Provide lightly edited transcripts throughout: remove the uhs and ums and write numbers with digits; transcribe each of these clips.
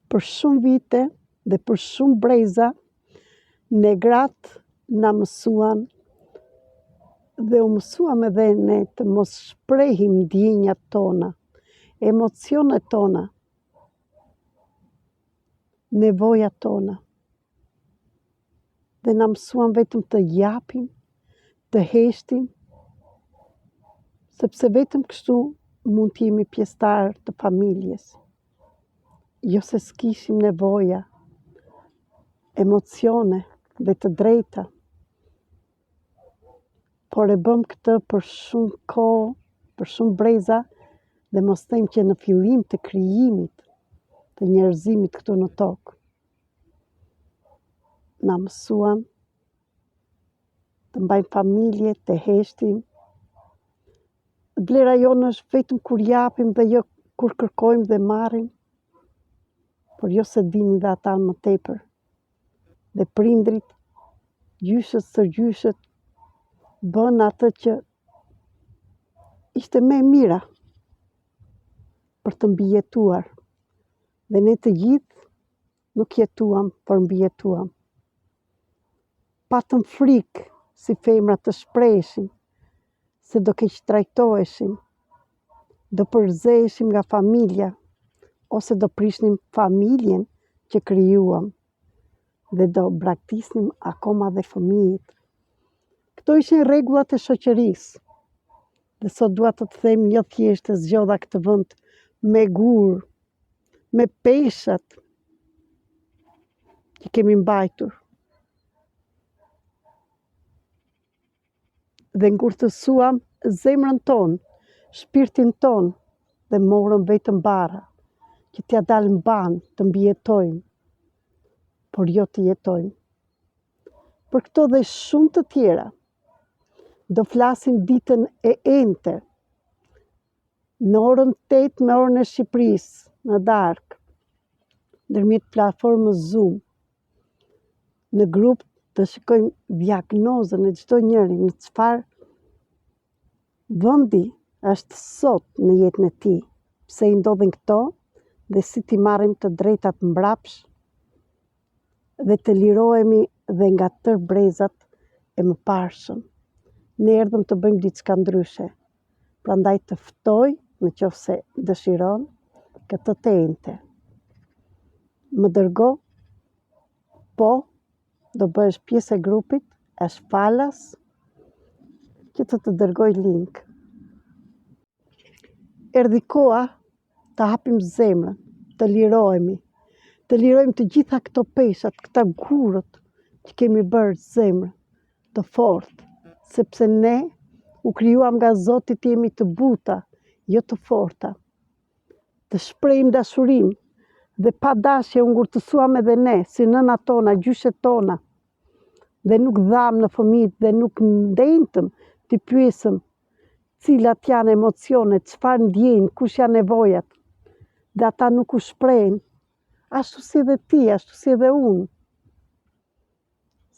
Për shumë vite dhe për shumë breza, ne gratë na mësuan dhe u mësuam edhe ne të mos shprehim ndjenjat tona, emocionet tona, nevojat tona. Dhe na mësuan vetëm të japim, të heshtim, sepse vetëm kështu mund të jemi pjesëtar të familjes. Jo se s'kishim nevoja, emocione dhe të drejta, por e bëm këtë për shumë kohë, për shumë breza, dhe mos them që në fillim të krijimit të njerëzimit këtu në tokë. Na mësuan të mbajmë familje, të heshtim. Vlera jonë është vetëm kur japim dhe jo kur kërkojmë dhe marrim, por jo se dinin dhe ata më tepër. Dhe prindrit, gjyshët së gjyshët, bën atë që ishte më e mira për të mbijetuar. Dhe ne të gjithë nuk jetuam, por mbijetuam. Patëm frikë si femra të shpreheshim, se do keq trajtoheshim, do përzeheshim nga familja, ose do prishnim familjen që krijuam, dhe do braktisnim akoma dhe fëmijët. Këto ishin rregullat e shoqërisë. Dhe sot dua të të them jo thjesht të zgjodha këtë vend me gur, me peshat që kemi mbajtur. Dhe ngurtësuam zemrën tonë, shpirtin tonë, dhe morëm vetëm bara, që t'ja dalë mban të mbijetojmë, por jo të jetojmë. Për këto dhe shumë të tjera, do flasim ditën e ente, në orën 8 me orën e Shqipërisë, në darkë, ndërmjet platformës Zoom. Në grup të shikojmë diagnozën e çdo njëri në çfarë vendi është sot në jetën e tij, pse i ndodhin këto dhe si t'i marrim të drejtat mbrapsh dhe të lirohemi dhe nga tërë brezat e mëparshëm. Ne erdhëm të bëjmë diçka ndryshe, prandaj të ftoj, nëse dëshiron, këtë të ente. Më dërgo, po, do bëhesh pjesë e grupit, është falas, që të dërgoj link. Erdhi koha të hapim zemrën, të lirohemi të gjitha këto peshat, këta gurët që kemi bërë zemrën, të fortë, sepse ne u krijuam nga Zoti të jemi të buta, jo të forta. Të shprehim dashurinë, dhe pa dashje u ngurtësuam edhe ne, si nëna tona, gjyshet tona, dhe nuk dham në fëmijët dhe nuk ndentëm t'i pyesëm cilat janë emocionet, çfarë ndjejnë, kush janë nevojat, dhe ata nuk u shprehen, ashtu si dhe ti, ashtu si dhe unë.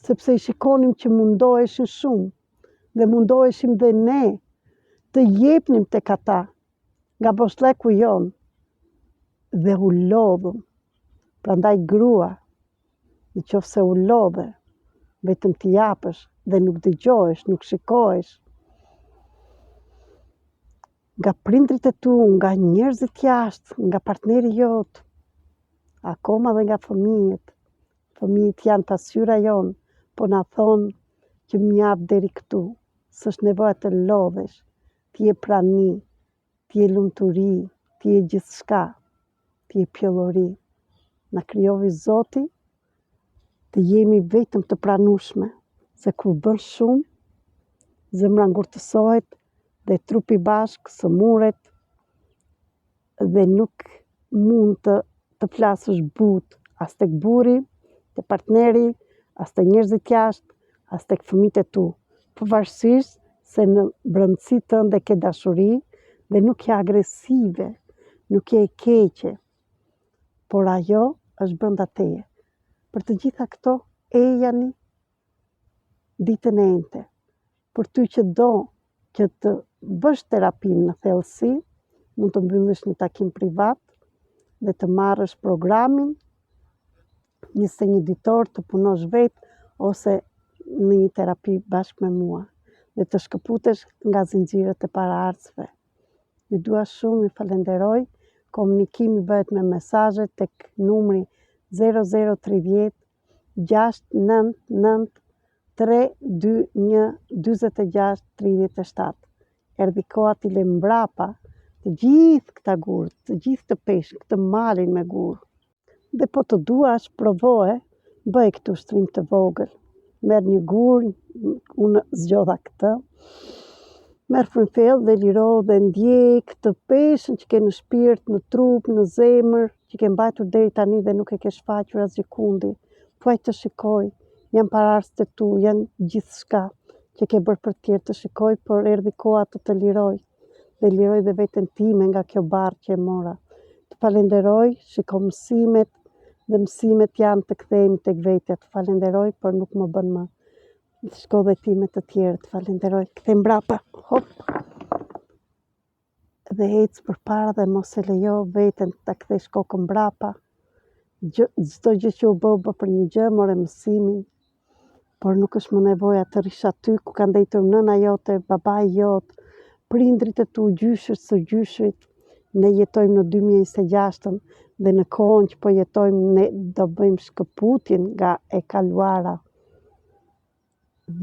Sepse i shikonim që mundoheshin shumë, dhe mundoheshim dhe ne të jepnim tek ata, nga boshllëku jon, dhe u lodhëm. Prandaj grua, nëse u lodhe, vetëm t'i japësh dhe nuk dëgjohesh, nuk shikohesh, nga prindrit e tu, nga njerëzit jashtë, nga partneri jot, akoma dhe nga fëmijët. Fëmijët janë pasqyra jonë, po na thonë që mjaft deri këtu, s'është nevojë të lodhesh, t'je prani, t'je lumturi, t'je gjithçka, t'je pjollori. Na krijovi Zoti të jemi vetëm të pranueshme, se kur bën shumë, zemra ngurtësohet dhe trupi bashkë sëmuret dhe nuk mund të flasësh butë as tek burri, te partneri, as te njerëzit jashtë, as tek fëmijët e tu, pavarësisht se në brendësi tënde ke dashuri dhe nuk je agresive, nuk je e keqe, por ajo është brenda teje. Për të gjitha këto, ejani ditën e ente. Për ty që do që të bësh terapinë në thellësi, mund të mbyllësh një takim privat dhe të marrësh programin 21 ditor të punosh vetë ose në një terapi bashkë me mua dhe të shkëputesh nga zinxhirët e paraardhësve. Ju dua shumë, ju falenderoj. Komunikimi bëhet me mesazhe tek numri 0030 699 321 46 37. Erdhi koha t'i lëm mbrapa të gjithë këta gurë, të gjithë të peshë, këtë malin me gurë. Dhe po të duash, provoje, bëj këtë ushtrim të vogël. Merë një gurë, unë zgjodha këtë, merë frymfell dhe liro dhe ndjej këtë peshën që ke në shpirt, në trup, në zemër, që ke mbajtur deri tani dhe nuk e ke shfaqur as gjikundi. Thuaj të shikoj, janë paraardhësit e tu, janë gjithçka që ke bërë për të tjerë të shikoj, por erdhi koha të liroj. Dhe liroj dhe veten time nga kjo barë që e mora. Të falenderoj, shiko mësimet, dhe mësimet janë të kthehemi tek vetja. Të falenderoj, por nuk më bën më. Shko dhe ti me të tjerë, të falenderoj. Kthem mbrapa, hop. Dhe ec përpara dhe mos e lejo veten ta kthesh kokën mbrapa. Çdo gjë që u bë për një gjë, more mësimin. Por nuk është më nevoja të rish aty ku ka ndëjtur nëna jote, babai jot, prindrit e tu, gjyshët së gjyshrit. Ne jetojmë në 2026 dhe në kohën që po jetojmë ne do bëjmë shkëputjen nga e kaluara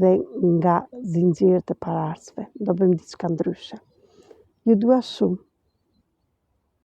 dhe nga zinxhirët e paraardhësve. Do bëjmë diçka ndryshe. Ju dua shumë.